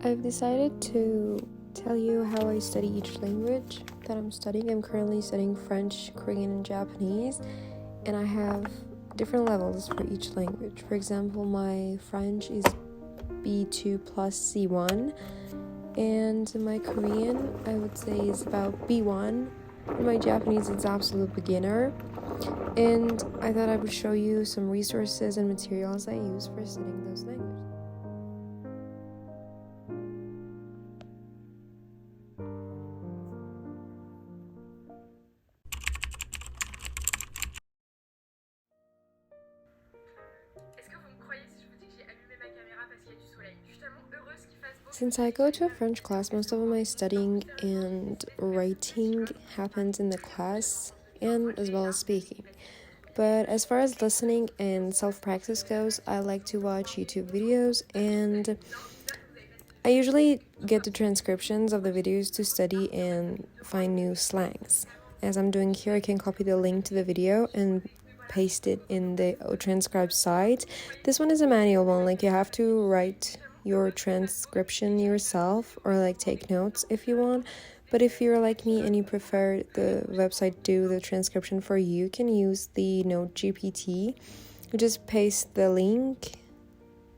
I've decided to tell you how I study each language that I'm studying. I'm currently studying French, Korean, and Japanese, and I have different levels for each language. For example, my French is B2 plus C1, and my Korean, I would say, is about B1, and my Japanese is absolute beginner. And I thought I would show you some resources and materials I use for studying those languages. Since I go to a French class, most of my studying and writing happens in the class and as well as speaking. But as far as listening and self-practice goes, I like to watch YouTube videos, and I usually get the transcriptions of the videos to study and find new slangs. As I'm doing here, I can copy the link to the video and paste it in the transcribed site. This one is a manual one, like you have to write your transcription yourself or like take notes if you want. But if you're like me and you prefer the website do the transcription for you, you can use the Note GPT. You just paste the link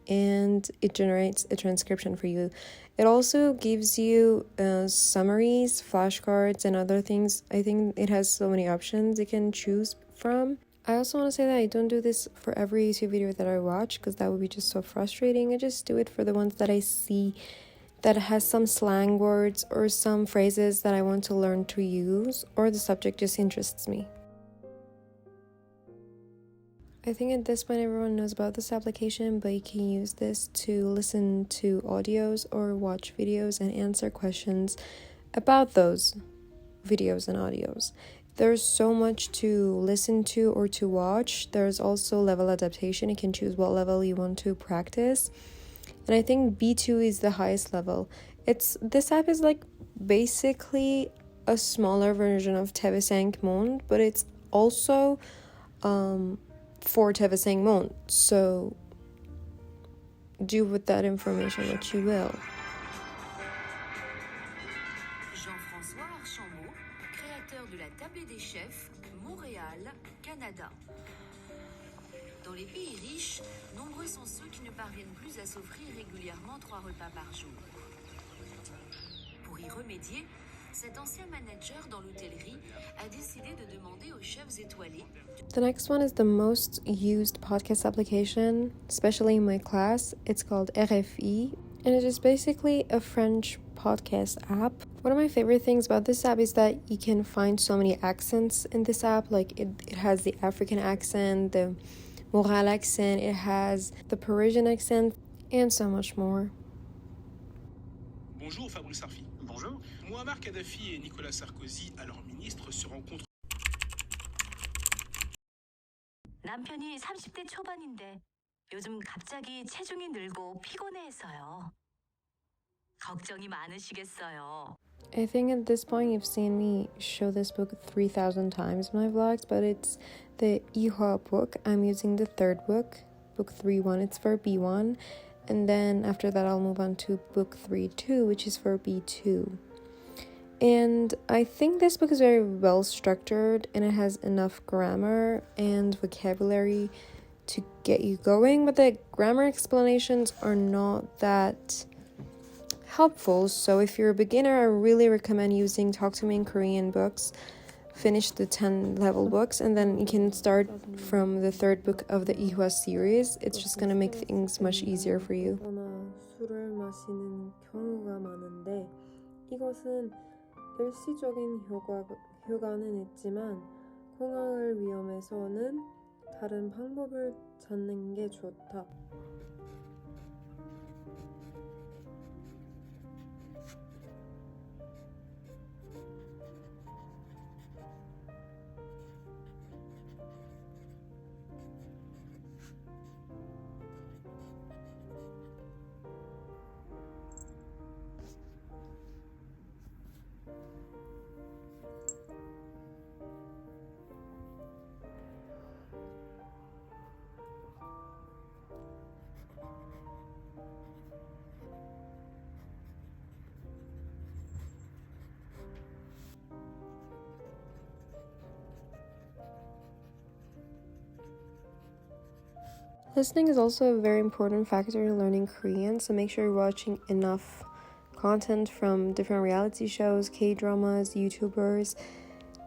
and it generates a transcription for you. It also gives you summaries, flashcards, and other things. I think it has so many options you can choose from. I also want to say that I don't do this for every YouTube video that I watch, because that would be just so frustrating. I just do it for the ones that I see that has some slang words or some phrases that I want to learn to use, or the subject just interests me. I think at this point everyone knows about this application, but you can use this to listen to audios or watch videos and answer questions about those videos and audios. There's so much to listen to or to watch. There's also level adaptation. You can choose what level you want to practice. And I think B2 is the highest level. This app is like basically a smaller version of TV5 Monde, but it's also for TV5 Monde. So do with that information what you will. Canada. Dans les pays riches, nombreux sont ceux qui ne parviennent plus à s'offrir régulièrement 3 repas par jour. Pour y remédier, cet ancien manager dans l'hôtellerie a décidé de demander aux chefs étoilés. The next one is the most used podcast application, especially in my class. It's called RFI, and it is basically a French podcast app. One of my favorite things about this app is that you can find so many accents in this app. Like it has the African accent, the Moral accent, it has the Parisian accent, and so much more. Bonjour Fabrice Arfi. Bonjour. Muammar Kadhafi et Nicolas Sarkozy, alors ministre, se rencontrent. 남편이 30대 초반인데 요즘 갑자기 체중이 늘고 피곤해했어요. 걱정이 많으시겠어요. I think at this point you've seen me show this book 3,000 times in my vlogs, but it's the Ihwa book. I'm using the third book, book 3.1. It's for B1. And then after that I'll move on to book 3.2, which is for B2. And I think this book is very well structured, and it has enough grammar and vocabulary to get you going, but the grammar explanations are not that helpful. So if you're a beginner, I really recommend using Talk to Me in Korean books. Finish the 10 level books, and then you can start from the third book of the Ihwa series. It's just gonna make things much easier for you. 술을 마시는 경우가 많은데 이것은 일시적인 효과는 있지만 건강을 위험해서는 다른 방법을 찾는 게 좋다. Listening is also a very important factor in learning Korean, so make sure you're watching enough content from different reality shows, K-dramas, YouTubers,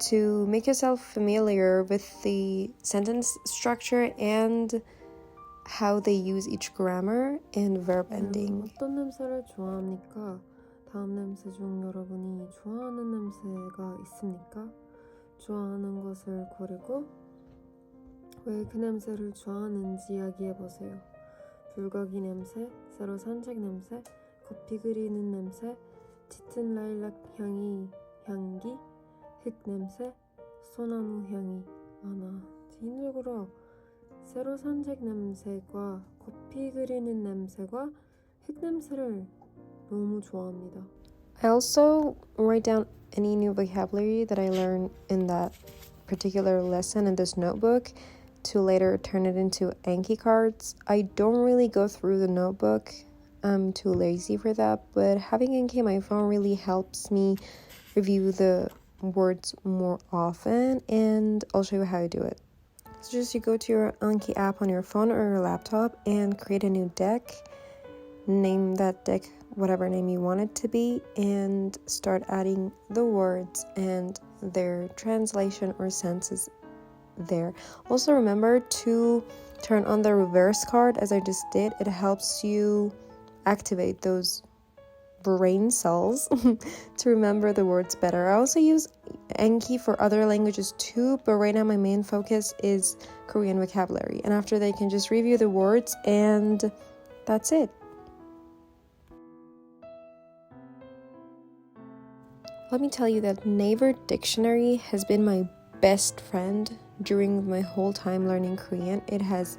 to make yourself familiar with the sentence structure and how they use each grammar and verb ending. 어떤 냄새를 좋아합니까? 다음 냄새 중 여러분이 좋아하는 냄새가 있습니까? 좋아하는 것을 고르고 왜 그 냄새를 좋아하는지 이야기해보세요. 불고기 냄새, 새로 산책 냄새, 커피 그리는 냄새, 짙은 라일락 향기, 흙 냄새, 소나무 향이. 나 힘들어. 새로 산책 냄새과 커피 그리는 냄새과 흙 냄새를 너무 좋아합니다. I also write down any new vocabulary that I learn in that particular lesson in this notebook to later turn it into Anki cards. I don't really go through the notebook. I'm too lazy for that, but having Anki on my phone really helps me review the words more often, and I'll show you how to do it. So just you go to your Anki app on your phone or your laptop and create a new deck. Name that deck whatever name you want it to be and start adding the words and their translation or senses there. Also remember to turn on the reverse card as I just did. It helps you activate those brain cells to remember the words better. I also use Anki for other languages too, but right now my main focus is Korean vocabulary, and after they can just review the words and that's it. Let me tell you that Naver Dictionary has been my best friend during my whole time learning Korean. It has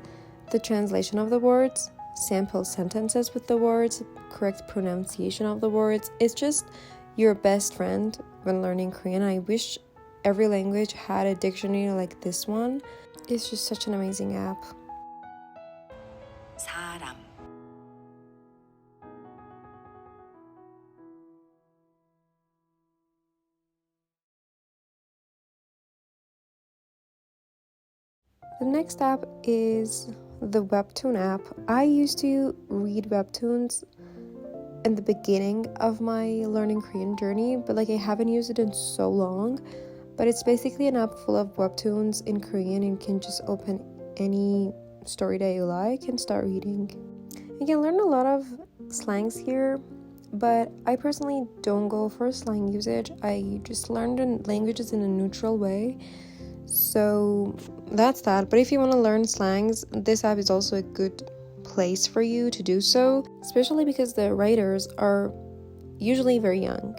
the translation of the words, sample sentences with the words, correct pronunciation of the words. It's just your best friend when learning Korean. I wish every language had a dictionary like this one. It's just such an amazing app. 사람. The next app is the webtoon app. I used to read webtoons in the beginning of my learning Korean journey, but I haven't used it in so long. But it's basically an app full of webtoons in Korean, and you can just open any story that you like and start reading. You can learn a lot of slangs here, but I personally don't go for slang usage. I just learn the languages in a neutral way. So that's that. But if you want to learn slangs, this app is also a good place for you to do so, especially because the writers are usually very young.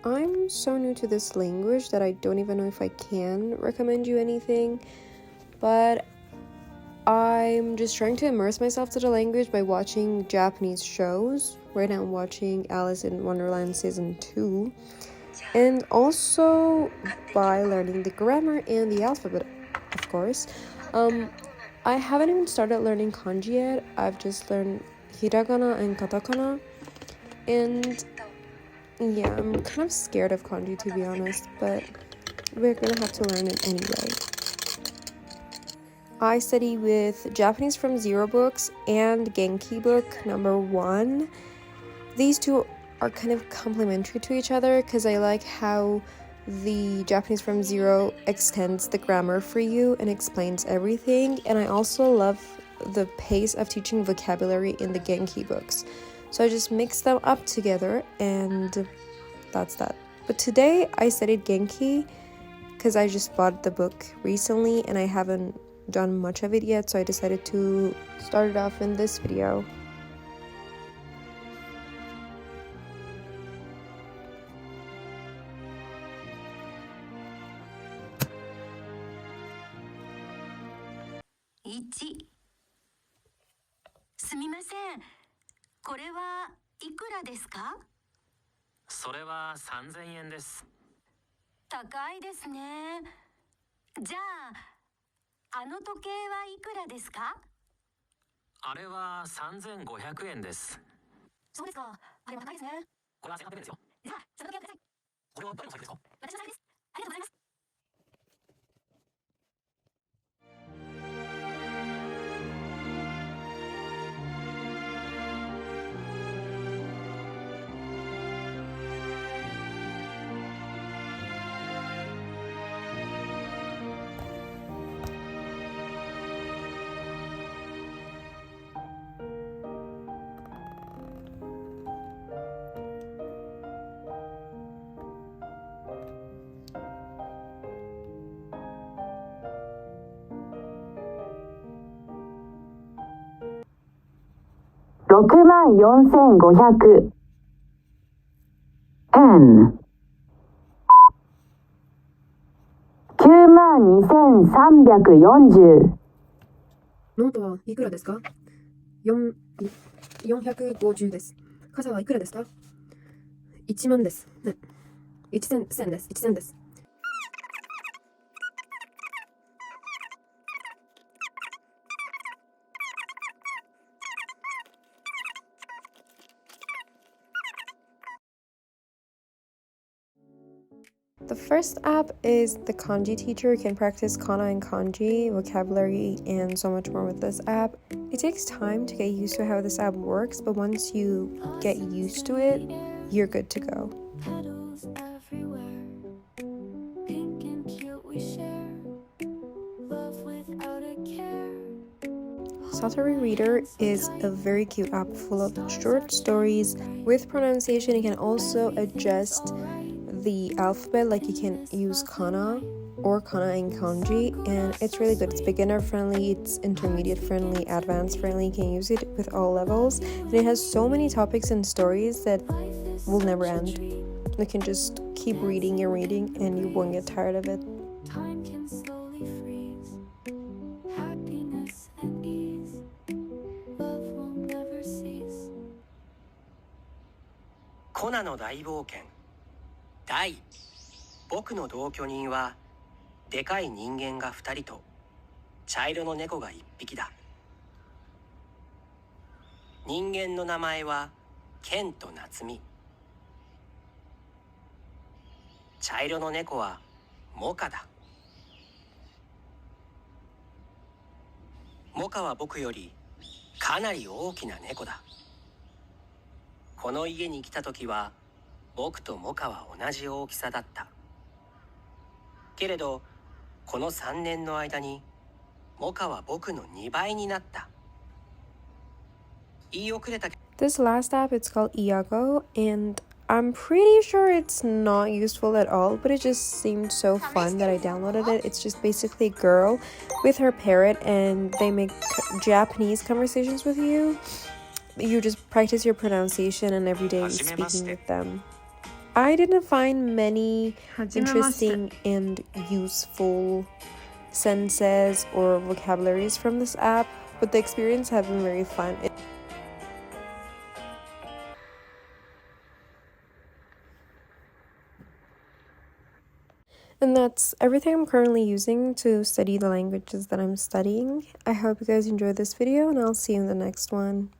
I'm so new to this language that I don't even know if I can recommend you anything, but I'm just trying to immerse myself to the language by watching Japanese shows. Right now I'm watching Alice in Wonderland Season 2, and also by learning the grammar and the alphabet, of course. I haven't even started learning kanji yet. I've just learned hiragana and katakana, and yeah, I'm kind of scared of kanji, to be honest, but we're gonna have to learn it anyway. I study with Japanese from Zero books and Genki book number 1. These two are kind of complementary to each other because I like how the Japanese from Zero extends the grammar for you and explains everything, and I also love the pace of teaching vocabulary in the Genki books. So I just mix them up together, and that's that. But today I studied Genki because I just bought the book recently and I haven't done much of it yet, so I decided to start it off in this video. 1。すみません。これはいくらですか？それは3000円です。高いですね。じゃあ、あの時計はいくらですか？あれは3500円です。そうですか。あれは高いですね。これは1800円ですよ。じゃあ、その時計をください。これはどれの財布ですか？私の財布です。ありがとうございます。64,500 N 92,340ノートはいくらですか？450です。傘はいくらですか？1万です。1銭です。1銭です。The first app is the kanji teacher. You can practice kana and kanji, vocabulary, and so much more with this app. It takes time to get used to how this app works, but once you get used to it, you're good to go. Petals everywhere, pink and cute we share, love without a care. Satori Reader is a very cute app full of short stories with pronunciation. You can also adjust the alphabet, like you can use kana or kana and kanji, and it's really good. It's beginner friendly, it's intermediate friendly, advanced friendly. You can use it with all levels, and it has so many topics and stories that will never end. You can just keep reading and reading and you won't get tired of it. Time can slowly freeze, happiness and ease, love will never cease. コナの大冒険第僕の同居人はでかい人間が2人と茶色の猫が1匹だ。人間の名前はケンと夏美。茶色の猫はモカだ。モカは僕よりかなり大きな猫だ。この家に来た時は僕とモカは同じ大きさだった。けれどこの3年の間にモカは僕の2倍になった。言い遅れた。 This last app, it's called Iago, and I'm pretty sure it's not useful at all, but it just seemed so fun that I downloaded it. It's just basically a girl with her parrot, and they make Japanese conversations with you. You just practice your pronunciation and every day speaking with them. I didn't find many interesting and useful sentences or vocabularies from this app, but the experience has been very fun. And that's everything I'm currently using to study the languages that I'm studying. I hope you guys enjoyed this video, and I'll see you in the next one.